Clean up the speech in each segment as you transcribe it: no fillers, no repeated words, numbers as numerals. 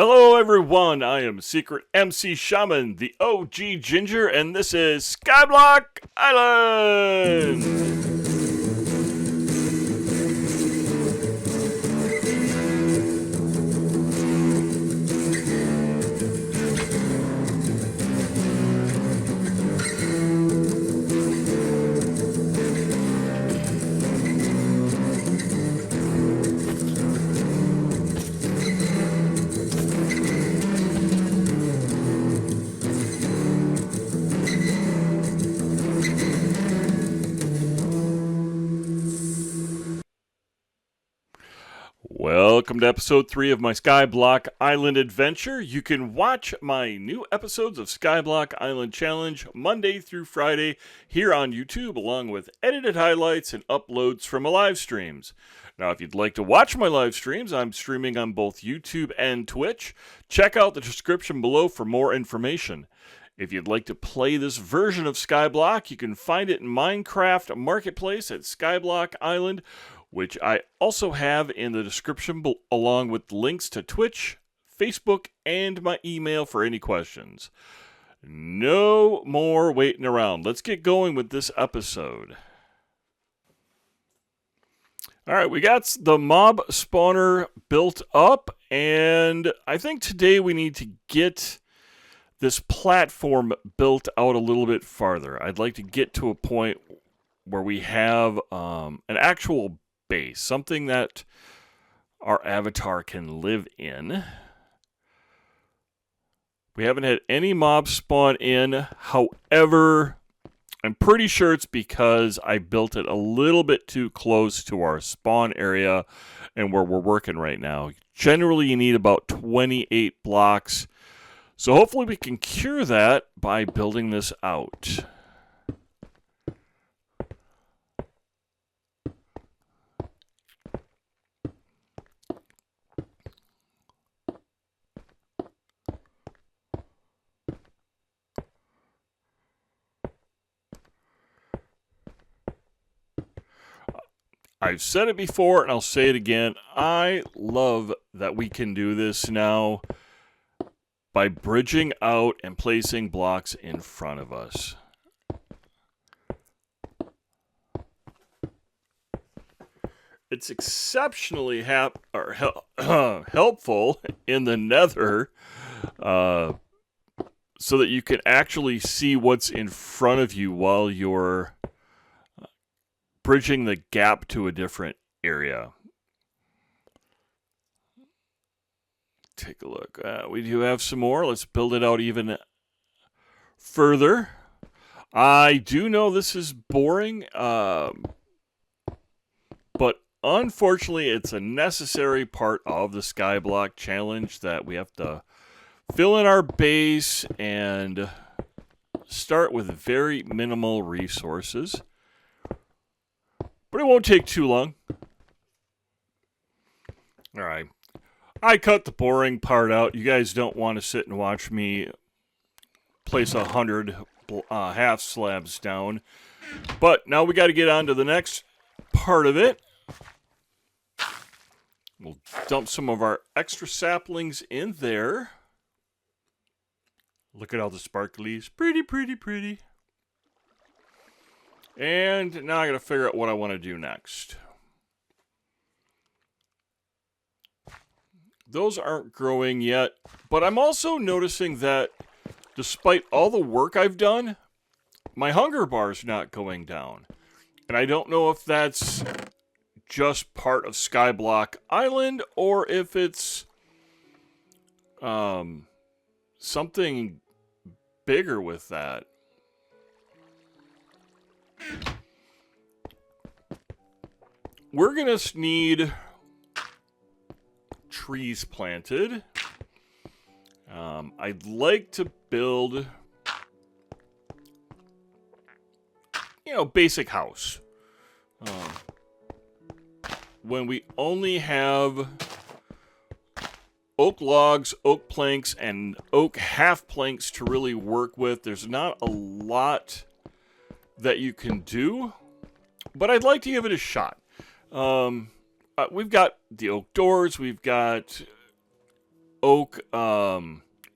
Hello everyone, I am Secret MC Shaman, the OG Ginger, and this is Skyblock Island! Welcome to episode 3 of my Skyblock Island adventure. You can watch my new episodes of Skyblock Island Challenge Monday through Friday here on YouTube, along with edited highlights and uploads from my live streams. Now, if you'd like to watch my live streams, I'm streaming on both YouTube and Twitch. Check out the description below for more information. If you'd like to play this version of Skyblock, you can find it in Minecraft Marketplace at Skyblock Island, which I also have in the description along with links to Twitch, Facebook, and my email for any questions. No more waiting around. Let's get going with this episode. Alright, we got the mob spawner built up, and I think today we need to get this platform built out a little bit farther. I'd like to get to a point where we have an actual base, something that our avatar can live in. We haven't had any mobs spawn in. However, I'm pretty sure it's because I built it a little bit too close to our spawn area and where we're working right now. Generally, you need about 28 blocks. So hopefully we can cure that by building this out. I've said it before, and I'll say it again. I love that we can do this now by bridging out and placing blocks in front of us. It's exceptionally helpful in the nether so that you can actually see what's in front of you while you're bridging the gap to a different area. Take a look. We do have some more. Let's build it out even further. I do know this is boring, but unfortunately it's a necessary part of the Skyblock challenge that we have to fill in our base and start with very minimal resources. But it won't take too long. Alright. I cut the boring part out. You guys don't want to sit and watch me place 100 half slabs down. But now we got to get on to the next part of it. We'll dump some of our extra saplings in there. Look at all the sparklies. Pretty, pretty, pretty. And now I got to figure out what I want to do next. Those aren't growing yet, but I'm also noticing that despite all the work I've done, my hunger bar's not going down. And I don't know if that's just part of Skyblock Island or if it's something bigger with that. We're going to need trees planted. I'd like to build, basic house. When we only have oak logs, oak planks, and oak half planks to really work with, there's not a lot that you can do, but I'd like to give it a shot. We've got the oak doors, we've got oak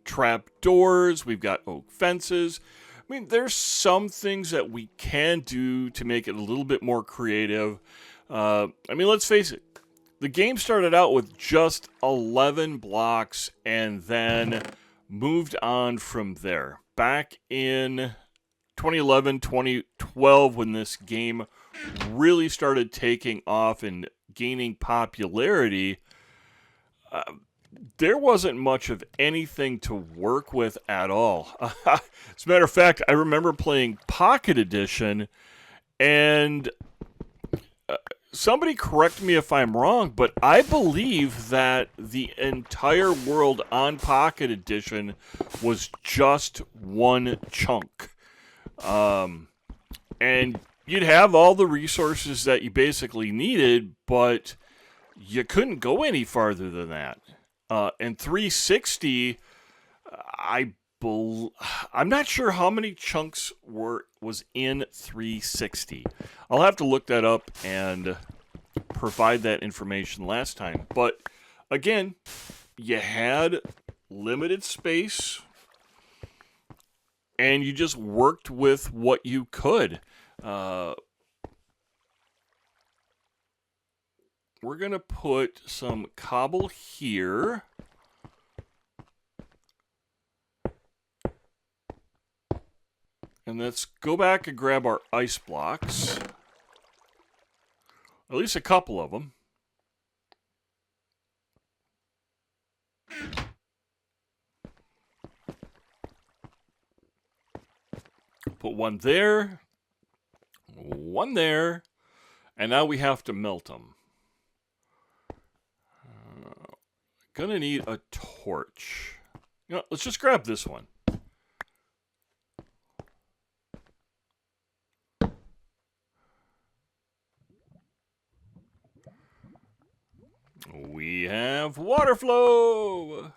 trap doors. We've got oak fences. I mean, there's some things that we can do to make it a little bit more creative. I mean, let's face it. The game started out with just 11 blocks and then moved on from there. Back in 2011, 2012, when this game really started taking off and gaining popularity, there wasn't much of anything to work with at all. As a matter of fact, I remember playing Pocket Edition, and somebody correct me if I'm wrong, but I believe that the entire world on Pocket Edition was just one chunk. And you'd have all the resources that you basically needed, but you couldn't go any farther than that. And 360, I'm not sure how many chunks was in 360. I'll have to look that up and provide that information last time. But again, you had limited space, and you just worked with what you could. We're going to put some cobble here. And let's go back and grab our ice blocks. At least a couple of them. Put one there. One there. And now we have to melt them. Gonna need a torch. You know, let's just grab this one. We have water flow.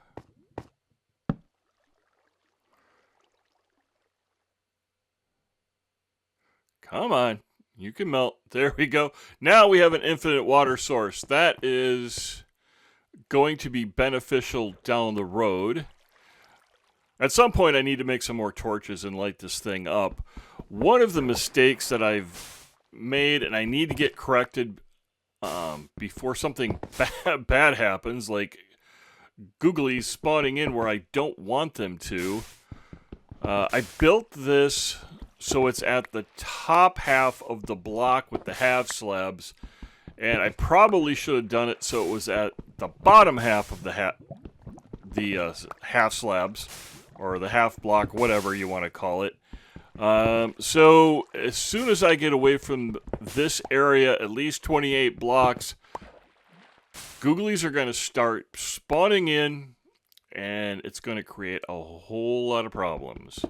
Come on. You can melt. There we go. Now we have an infinite water source. That is going to be beneficial down the road. At some point, I need to make some more torches and light this thing up. One of the mistakes that I've made, and I need to get corrected before something bad happens, like googlies spawning in where I don't want them to. I built this so it's at the top half of the block with the half slabs, and I probably should have done it so it was at the bottom half of the half slabs, or the half block, whatever you want to call it. So as soon as I get away from this area, at least 28 blocks, googlies are going to start spawning in, and it's going to create a whole lot of problems.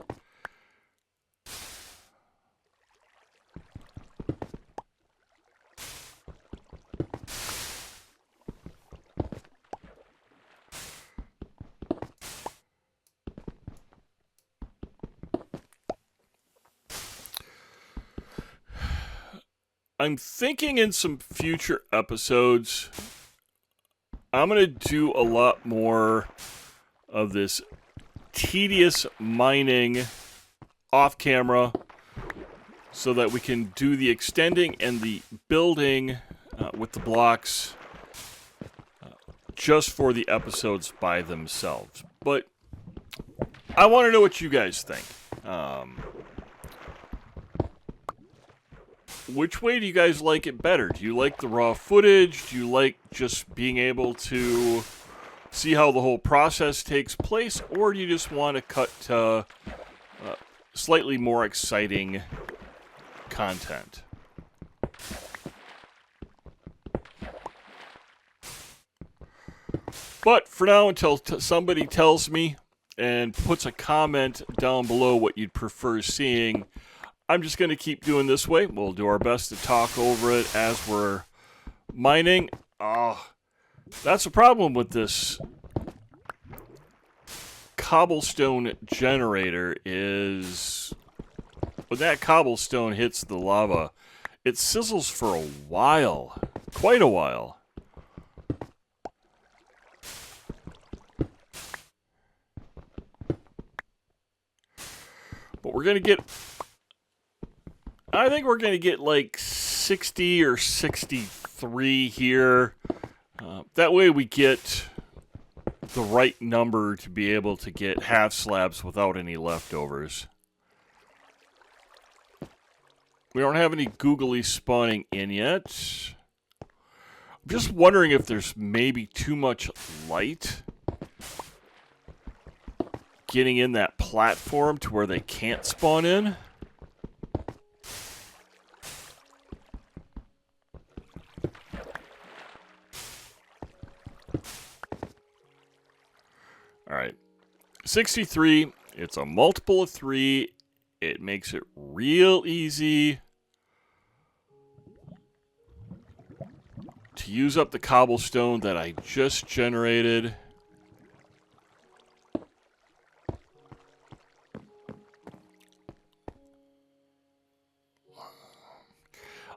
I'm thinking in some future episodes, I'm going to do a lot more of this tedious mining off camera so that we can do the extending and the building with the blocks just for the episodes by themselves. But I want to know what you guys think. Which way do you guys like it better? Do you like the raw footage? Do you like just being able to see how the whole process takes place? Or do you just want to cut to slightly more exciting content? But for now, until somebody tells me and puts a comment down below what you'd prefer seeing, I'm just going to keep doing this way. We'll do our best to talk over it as we're mining. That's the problem with this cobblestone generator is when that cobblestone hits the lava, it sizzles for a while. Quite a while. We're going to get... I think we're going to get like 60 or 63 here. That way we get the right number to be able to get half slabs without any leftovers. We don't have any googlies spawning in yet. I'm just wondering if there's maybe too much light getting in that platform to where they can't spawn in. All right, 63, it's a multiple of 3. It makes it real easy to use up the cobblestone that I just generated.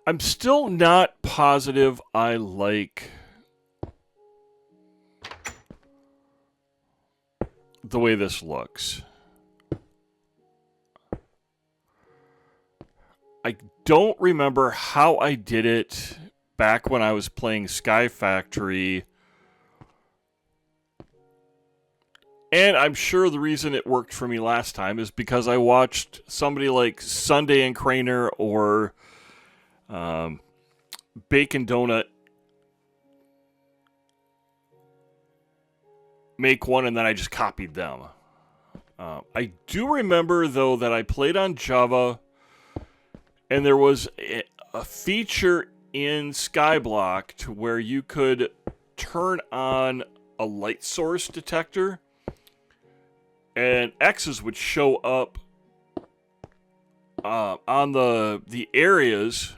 I'm still not positive I like the way this looks. I don't remember how I did it back when I was playing SkyFactory. And I'm sure the reason it worked for me last time is because I watched somebody like Sunday and Craner or Bacon Donut make one, and then I just copied them. I do remember, though, that I played on Java, and there was a feature in Skyblock to where you could turn on a light source detector, and X's would show up on the areas,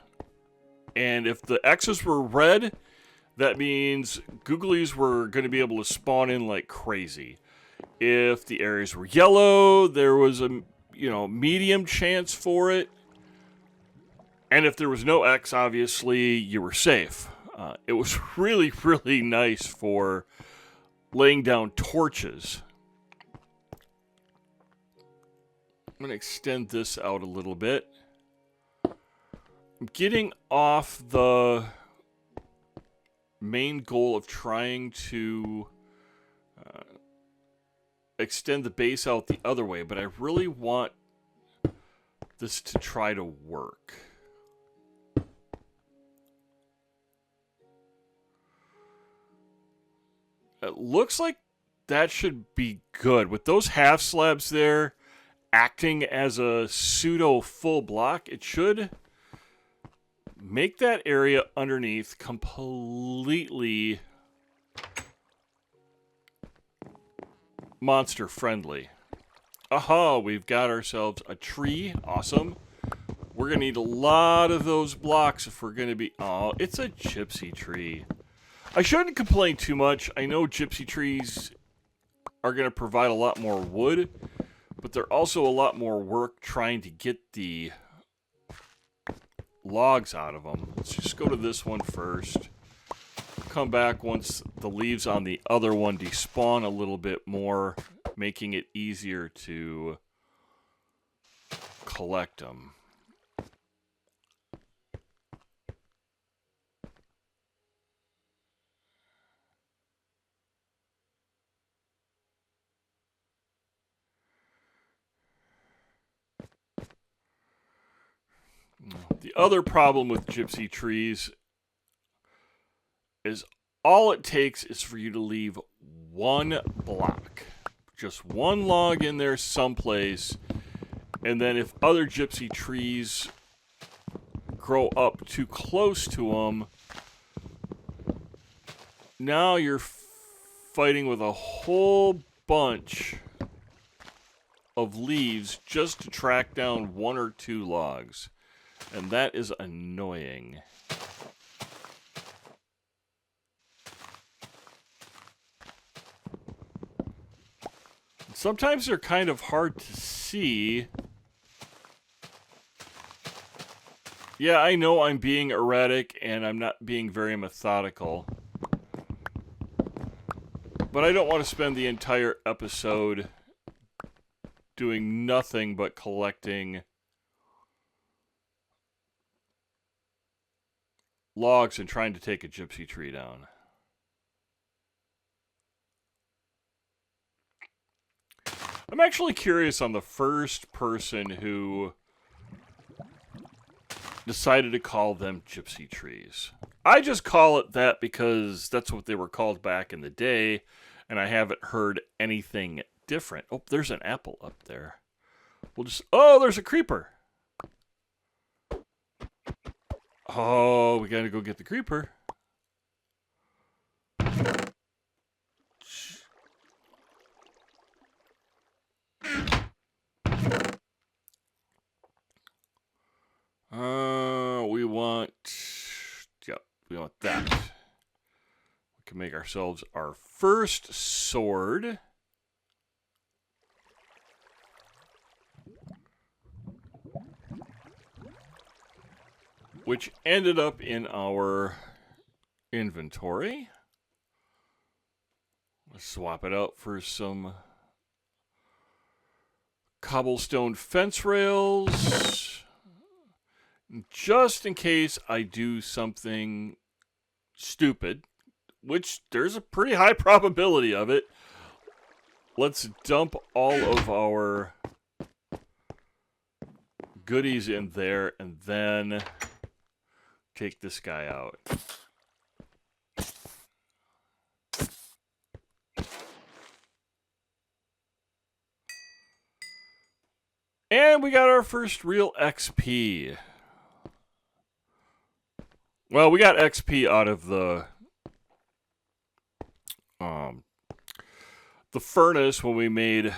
and if the X's were red, that means googlies were going to be able to spawn in like crazy. If the areas were yellow, there was a medium chance for it. And if there was no X, obviously, you were safe. It was really, really nice for laying down torches. I'm going to extend this out a little bit. I'm getting off the main goal of trying to extend the base out the other way, but I really want this to try to work. It looks like that should be good. With those half slabs there acting as a pseudo full block, it should make that area underneath completely monster friendly. Aha, we've got ourselves a tree. Awesome. We're going to need a lot of those blocks if we're going to be... Oh, it's a gypsy tree. I shouldn't complain too much. I know gypsy trees are going to provide a lot more wood, but they're also a lot more work trying to get the logs out of them. Let's just go to this one first. Come back once the leaves on the other one despawn a little bit more, making it easier to collect them. The other problem with gypsy trees is all it takes is for you to leave one block. Just one log in there someplace, and then if other gypsy trees grow up too close to them, now you're fighting with a whole bunch of leaves just to track down 1 or 2 logs. And that is annoying. Sometimes they're kind of hard to see. Yeah, I know I'm being erratic and I'm not being very methodical. But I don't want to spend the entire episode doing nothing but collecting logs and trying to take a gypsy tree down. I'm actually curious on the first person who decided to call them gypsy trees. I just call it that because that's what they were called back in the day, and I haven't heard anything different. Oh, there's an apple up there. We'll just... Oh, there's a creeper. Oh, we gotta go get the creeper. We want that. We can make ourselves our first sword. Which ended up in our inventory. Let's swap it out for some cobblestone fence rails. Just in case I do something stupid, which there's a pretty high probability of it. Let's dump all of our goodies in there and then take this guy out. And we got our first real XP. Well, we got XP out of the furnace when we made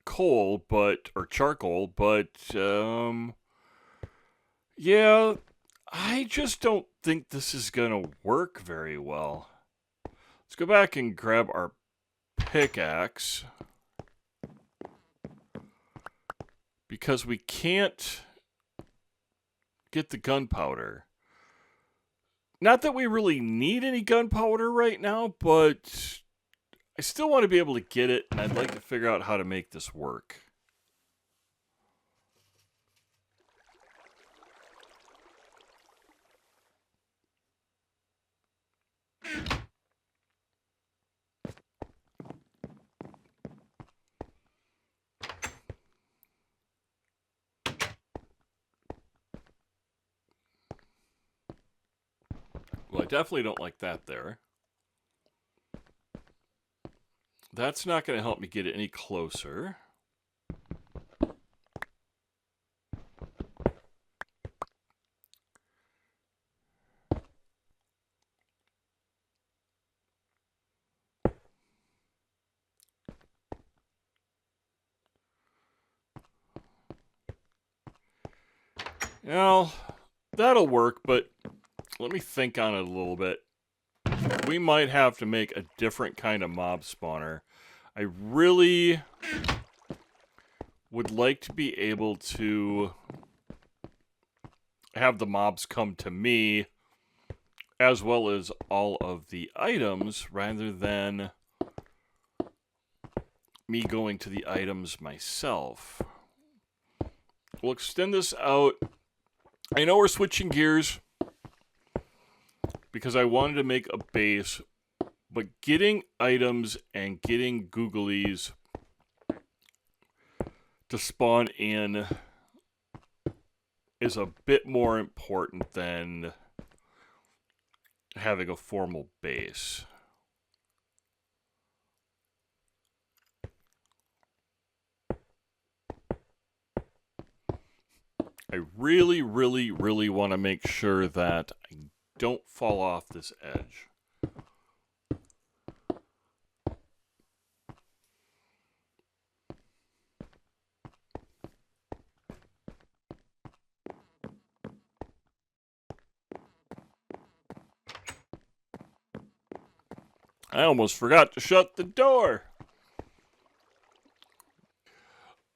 coal, or charcoal, but yeah, I just don't think this is gonna work very well. Let's go back and grab our pickaxe, because we can't get the gunpowder. Not that we really need any gunpowder right now, but I still want to be able to get it, and I'd like to figure out how to make this work. Well, I definitely don't like that there. That's not going to help me get it any closer. Well, that'll work, but let me think on it a little bit. We might have to make a different kind of mob spawner. I really would like to be able to have the mobs come to me, as well as all of the items, rather than me going to the items myself. We'll extend this out. I know we're switching gears because I wanted to make a base, but getting items and getting googlies to spawn in is a bit more important than having a formal base. I really, really, really want to make sure that I don't fall off this edge. I almost forgot to shut the door.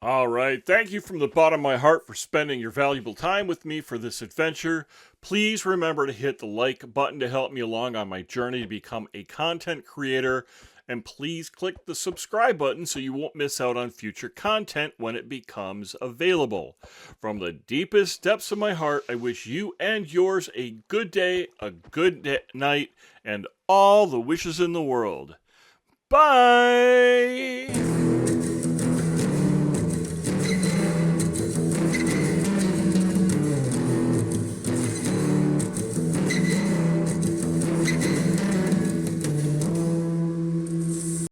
All right, thank you from the bottom of my heart for spending your valuable time with me for this adventure. Please remember to hit the like button to help me along on my journey to become a content creator. And please click the subscribe button so you won't miss out on future content when it becomes available. From the deepest depths of my heart, I wish you and yours a good day, a good night, and all the wishes in the world. Bye!